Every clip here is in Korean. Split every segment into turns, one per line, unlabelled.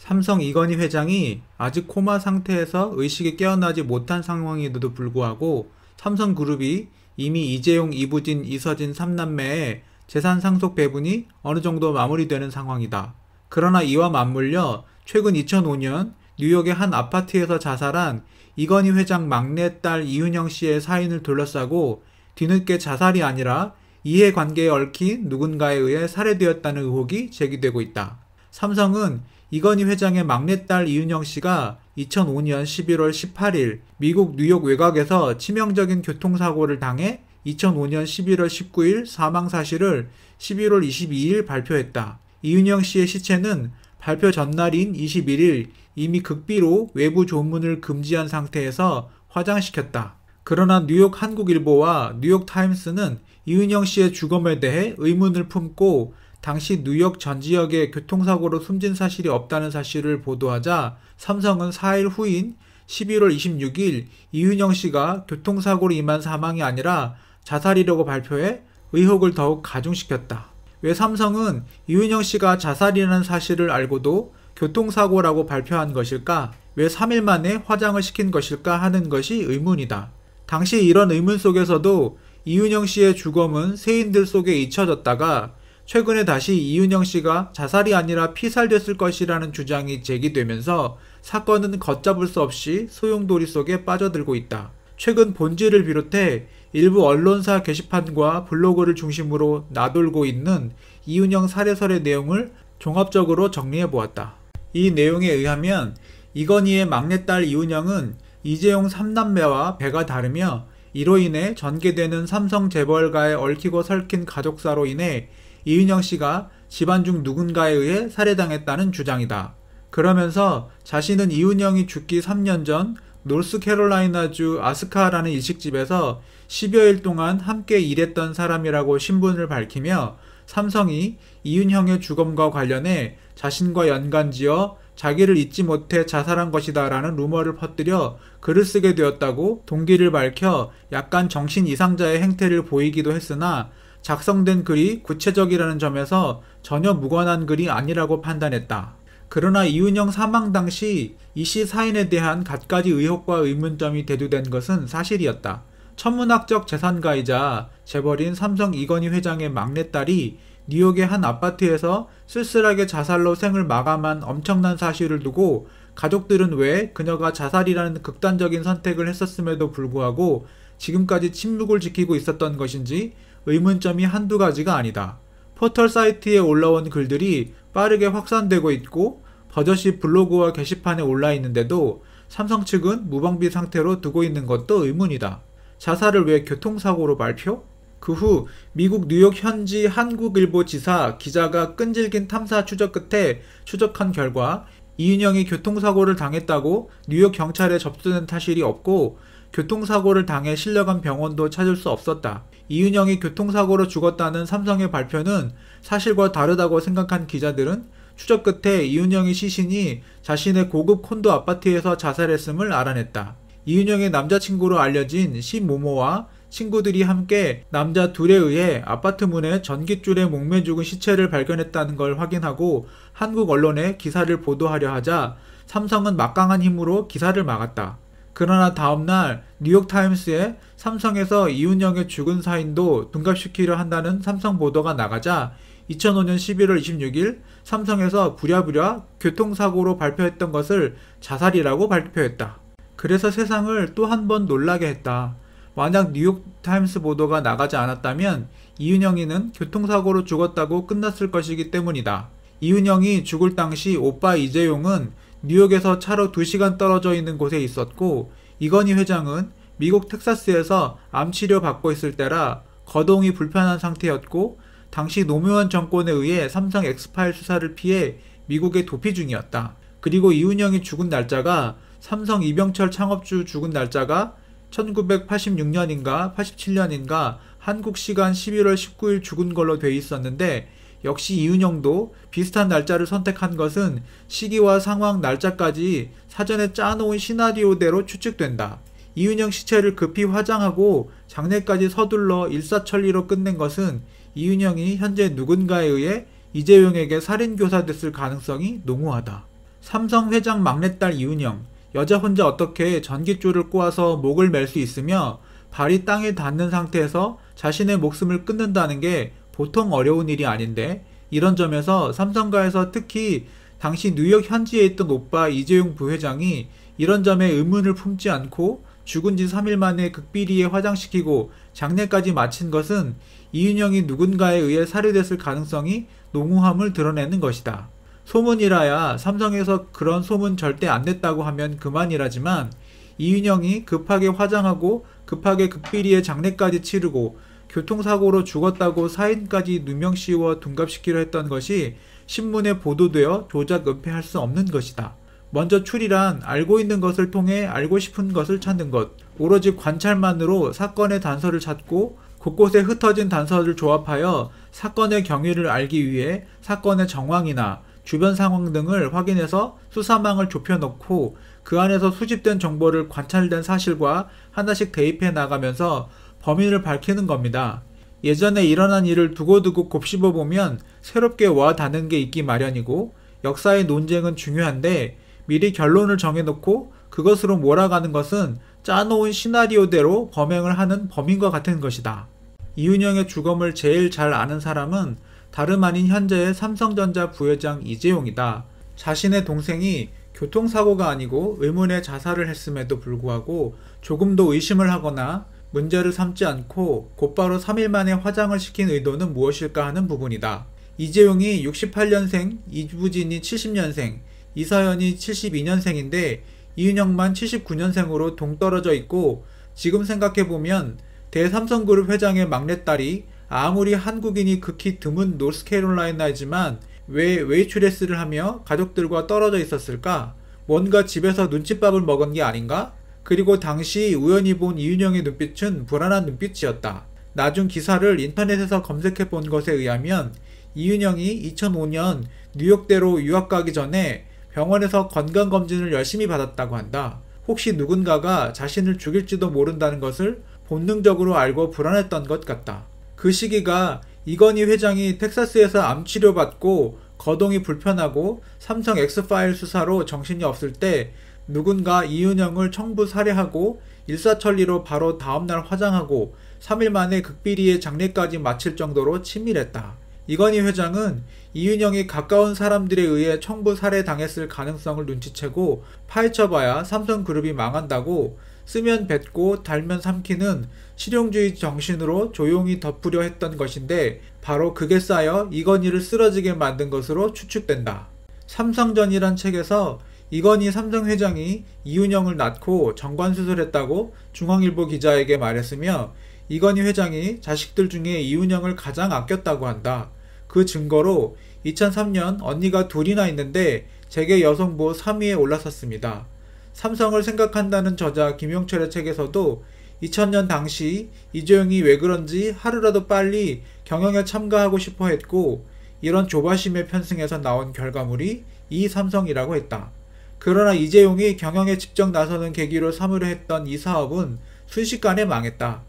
삼성 이건희 회장이 아직 코마 상태에서 의식이 깨어나지 못한 상황에도 불구하고 삼성그룹이 이미 이재용, 이부진, 이서진 3남매의 재산 상속 배분이 어느 정도 마무리되는 상황이다. 그러나 이와 맞물려 최근 2005년 뉴욕의 한 아파트에서 자살한 이건희 회장 막내딸 이윤영 씨의 사인을 둘러싸고 뒤늦게 자살이 아니라 이해관계에 얽힌 누군가에 의해 살해되었다는 의혹이 제기되고 있다. 삼성은 이건희 회장의 막내딸 이윤영 씨가 2005년 11월 18일 미국 뉴욕 외곽에서 치명적인 교통사고를 당해 2005년 11월 19일 사망 사실을 11월 22일 발표했다. 이윤영 씨의 시체는 발표 전날인 21일 이미 극비로 외부 조문을 금지한 상태에서 화장시켰다. 그러나 뉴욕 한국일보와 뉴욕타임스는 이윤영 씨의 죽음에 대해 의문을 품고 당시 뉴욕 전 지역에 교통사고로 숨진 사실이 없다는 사실을 보도하자 삼성은 4일 후인 11월 26일 이윤영 씨가 교통사고로 인한 사망이 아니라 자살이라고 발표해 의혹을 더욱 가중시켰다. 왜 삼성은 이윤영 씨가 자살이라는 사실을 알고도 교통사고라고 발표한 것일까? 왜 3일 만에 화장을 시킨 것일까 하는 것이 의문이다. 당시 이런 의문 속에서도 이윤영 씨의 죽음은 세인들 속에 잊혀졌다가 최근에 다시 이윤영 씨가 자살이 아니라 피살됐을 것이라는 주장이 제기되면서 사건은 걷잡을 수 없이 소용돌이 속에 빠져들고 있다. 최근 본지를 비롯해 일부 언론사 게시판과 블로그를 중심으로 나돌고 있는 이윤영 살해설의 내용을 종합적으로 정리해보았다. 이 내용에 의하면 이건희의 막내딸 이윤영은 이재용 3남매와 배가 다르며 이로 인해 전개되는 삼성 재벌가에 얽히고 설킨 가족사로 인해 이윤영 씨가 집안 중 누군가에 의해 살해당했다는 주장이다. 그러면서 자신은 이윤영이 죽기 3년 전 노스캐롤라이나주 아스카라는 일식집에서 10여일 동안 함께 일했던 사람이라고 신분을 밝히며 삼성이 이윤형의 죽음과 관련해 자신과 연관지어 자기를 잊지 못해 자살한 것이다 라는 루머를 퍼뜨려 글을 쓰게 되었다고 동기를 밝혀 약간 정신 이상자의 행태를 보이기도 했으나 작성된 글이 구체적이라는 점에서 전혀 무관한 글이 아니라고 판단했다. 그러나 이윤영 사망 당시 이 씨 사인에 대한 갖가지 의혹과 의문점이 대두된 것은 사실이었다. 천문학적 재산가이자 재벌인 삼성 이건희 회장의 막내딸이 뉴욕의 한 아파트에서 쓸쓸하게 자살로 생을 마감한 엄청난 사실을 두고 가족들은 왜 그녀가 자살이라는 극단적인 선택을 했었음에도 불구하고 지금까지 침묵을 지키고 있었던 것인지 의문점이 한두 가지가 아니다. 포털 사이트에 올라온 글들이 빠르게 확산되고 있고 버젓이 블로그와 게시판에 올라 있는데도 삼성 측은 무방비 상태로 두고 있는 것도 의문이다. 자살을 왜 교통사고로 발표? 그 후 미국 뉴욕 현지 한국일보 지사 기자가 끈질긴 탐사 추적 끝에 추적한 결과 이윤영이 교통사고를 당했다고 뉴욕 경찰에 접수된 사실이 없고 교통사고를 당해 실려간 병원도 찾을 수 없었다. 이윤영이 교통사고로 죽었다는 삼성의 발표는 사실과 다르다고 생각한 기자들은 추적 끝에 이윤영의 시신이 자신의 고급 콘도 아파트에서 자살했음을 알아냈다. 이윤영의 남자친구로 알려진 시모모와 친구들이 함께 남자 둘에 의해 아파트 문에 전깃줄에 목매 죽은 시체를 발견했다는 걸 확인하고 한국 언론에 기사를 보도하려 하자 삼성은 막강한 힘으로 기사를 막았다. 그러나 다음날 뉴욕타임스에 삼성에서 이윤영의 죽은 사인도 둔갑시키려 한다는 삼성 보도가 나가자 2005년 11월 26일 삼성에서 부랴부랴 교통사고로 발표했던 것을 자살이라고 발표했다. 그래서 세상을 또 한 번 놀라게 했다. 만약 뉴욕타임스 보도가 나가지 않았다면 이윤영이는 교통사고로 죽었다고 끝났을 것이기 때문이다. 이윤영이 죽을 당시 오빠 이재용은 뉴욕에서 차로 2시간 떨어져 있는 곳에 있었고 이건희 회장은 미국 텍사스에서 암치료 받고 있을 때라 거동이 불편한 상태였고 당시 노무현 정권에 의해 삼성 엑스파일 수사를 피해 미국에 도피 중이었다. 그리고 이윤영이 죽은 날짜가 삼성 이병철 창업주 죽은 날짜가 1986년인가 87년인가 한국 시간 11월 19일 죽은 걸로 돼 있었는데 역시 이윤영도 비슷한 날짜를 선택한 것은 시기와 상황, 날짜까지 사전에 짜놓은 시나리오대로 추측된다. 이윤영 시체를 급히 화장하고 장례까지 서둘러 일사천리로 끝낸 것은 이윤영이 현재 누군가에 의해 이재용에게 살인교사됐을 가능성이 농후하다. 삼성 회장 막내딸 이윤영, 여자 혼자 어떻게 전깃줄을 꼬아서 목을 맬 수 있으며 발이 땅에 닿는 상태에서 자신의 목숨을 끊는다는 게 보통 어려운 일이 아닌데, 이런 점에서 삼성가에서 특히 당시 뉴욕 현지에 있던 오빠 이재용 부회장이 이런 점에 의문을 품지 않고 죽은 지 3일 만에 극비리에 화장시키고 장례까지 마친 것은 이윤영이 누군가에 의해 살해됐을 가능성이 농후함을 드러내는 것이다. 소문이라야 삼성에서 그런 소문 절대 안 냈다고 하면 그만이라지만, 이윤영이 급하게 화장하고 급하게 극비리에 장례까지 치르고 교통사고로 죽었다고 사인까지 누명씌워 둔갑시키려 했던 것이 신문에 보도되어 조작 은폐할 수 없는 것이다. 먼저 추리란 알고 있는 것을 통해 알고 싶은 것을 찾는 것, 오로지 관찰만으로 사건의 단서를 찾고 곳곳에 흩어진 단서를 조합하여 사건의 경위를 알기 위해 사건의 정황이나 주변 상황 등을 확인해서 수사망을 좁혀놓고 그 안에서 수집된 정보를 관찰된 사실과 하나씩 대입해 나가면서 범인을 밝히는 겁니다. 예전에 일어난 일을 두고두고 곱씹어보면 새롭게 와 닿는 게 있기 마련이고, 역사의 논쟁은 중요한데 미리 결론을 정해놓고 그것으로 몰아가는 것은 짜놓은 시나리오대로 범행을 하는 범인과 같은 것이다. 이윤영의 주검을 제일 잘 아는 사람은 다름 아닌 현재의 삼성전자 부회장 이재용이다. 자신의 동생이 교통사고가 아니고 의문의 자살을 했음에도 불구하고 조금도 의심을 하거나 문제를 삼지 않고 곧바로 3일 만에 화장을 시킨 의도는 무엇일까 하는 부분이다. 이재용이 68년생, 이부진이 70년생, 이서연이 72년생인데 이윤영만 79년생으로 동떨어져 있고, 지금 생각해보면 대삼성그룹 회장의 막내딸이 아무리 한국인이 극히 드문 노스캐롤라이나이지만 왜 웨이트레스를 하며 가족들과 떨어져 있었을까? 뭔가 집에서 눈칫밥을 먹은 게 아닌가? 그리고 당시 우연히 본 이윤영의 눈빛은 불안한 눈빛이었다. 나중 기사를 인터넷에서 검색해 본 것에 의하면 이윤영이 2005년 뉴욕대로 유학 가기 전에 병원에서 건강검진을 열심히 받았다고 한다. 혹시 누군가가 자신을 죽일지도 모른다는 것을 본능적으로 알고 불안했던 것 같다. 그 시기가 이건희 회장이 텍사스에서 암치료받고 거동이 불편하고 삼성 엑스파일 수사로 정신이 없을 때 누군가 이윤영을 청부 살해하고 일사천리로 바로 다음날 화장하고 3일 만에 극비리의 장례까지 마칠 정도로 치밀했다. 이건희 회장은 이윤영이 가까운 사람들에 의해 청부 살해당했을 가능성을 눈치채고 파헤쳐봐야 삼성그룹이 망한다고 쓰면 뱉고 달면 삼키는 실용주의 정신으로 조용히 덮으려 했던 것인데, 바로 그게 쌓여 이건희를 쓰러지게 만든 것으로 추측된다. 삼성전이란 책에서 이건희 삼성 회장이 이윤영을 낳고 정관수술했다고 중앙일보 기자에게 말했으며, 이건희 회장이 자식들 중에 이윤영을 가장 아꼈다고 한다. 그 증거로 2003년 언니가 둘이나 있는데 재계 여성부 3위에 올라섰습니다. 삼성을 생각한다는 저자 김용철의 책에서도 2000년 당시 이재용이 왜 그런지 하루라도 빨리 경영에 참가하고 싶어 했고, 이런 조바심에 편승해서 나온 결과물이 이 삼성이라고 했다. 그러나 이재용이 경영에 직접 나서는 계기로 삼으려 했던 이 사업은 순식간에 망했다.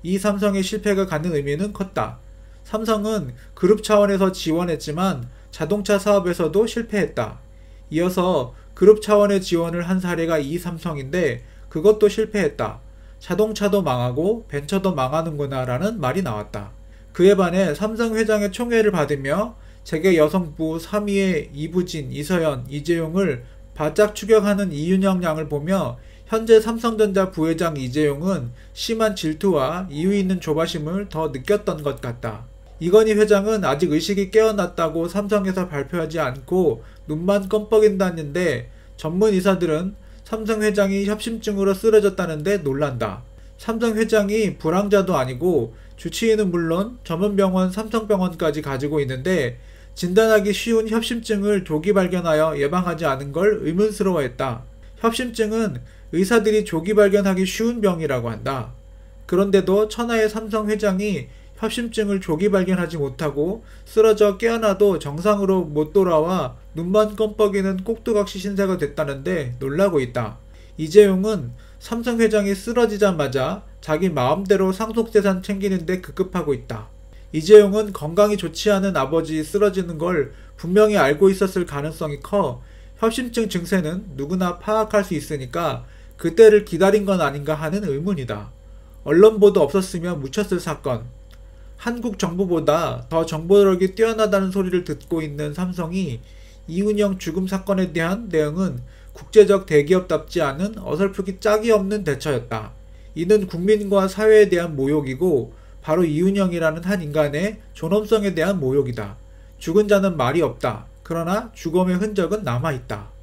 이 삼성의 실패가 갖는 의미는 컸다. 삼성은 그룹 차원에서 지원했지만 자동차 사업에서도 실패했다. 이어서 그룹 차원의 지원을 한 사례가 이 삼성인데 그것도 실패했다. 자동차도 망하고 벤처도 망하는구나 라는 말이 나왔다. 그에 반해 삼성 회장의 총애를 받으며 재계 여성부 3위의 이부진, 이서연, 이재용을 바짝 추격하는 이윤영 양을 보며 현재 삼성전자 부회장 이재용은 심한 질투와 이유 있는 조바심을 더 느꼈던 것 같다. 이건희 회장은 아직 의식이 깨어났다고 삼성에서 발표하지 않고 눈만 껌뻑인다는데, 전문 의사들은 삼성 회장이 협심증으로 쓰러졌다는데 놀란다. 삼성 회장이 불황자도 아니고 주치의는 물론 전문병원 삼성병원까지 가지고 있는데 진단하기 쉬운 협심증을 조기 발견하여 예방하지 않은 걸 의문스러워했다. 협심증은 의사들이 조기 발견하기 쉬운 병이라고 한다. 그런데도 천하의 삼성 회장이 협심증을 조기 발견하지 못하고 쓰러져 깨어나도 정상으로 못 돌아와 눈만 껌뻑이는 꼭두각시 신세가 됐다는데 놀라고 있다. 이재용은 삼성 회장이 쓰러지자마자 자기 마음대로 상속재산 챙기는데 급급하고 있다. 이재용은 건강이 좋지 않은 아버지 쓰러지는 걸 분명히 알고 있었을 가능성이 커 협심증 증세는 누구나 파악할 수 있으니까 그때를 기다린 건 아닌가 하는 의문이다. 언론 보도 없었으면 묻혔을 사건. 한국 정부보다 더 정보력이 뛰어나다는 소리를 듣고 있는 삼성이 이은영 죽음 사건에 대한 대응은 국제적 대기업답지 않은 어설프기 짝이 없는 대처였다. 이는 국민과 사회에 대한 모욕이고 바로 이은영이라는 한 인간의 존엄성에 대한 모욕이다. 죽은 자는 말이 없다. 그러나 죽음의 흔적은 남아있다.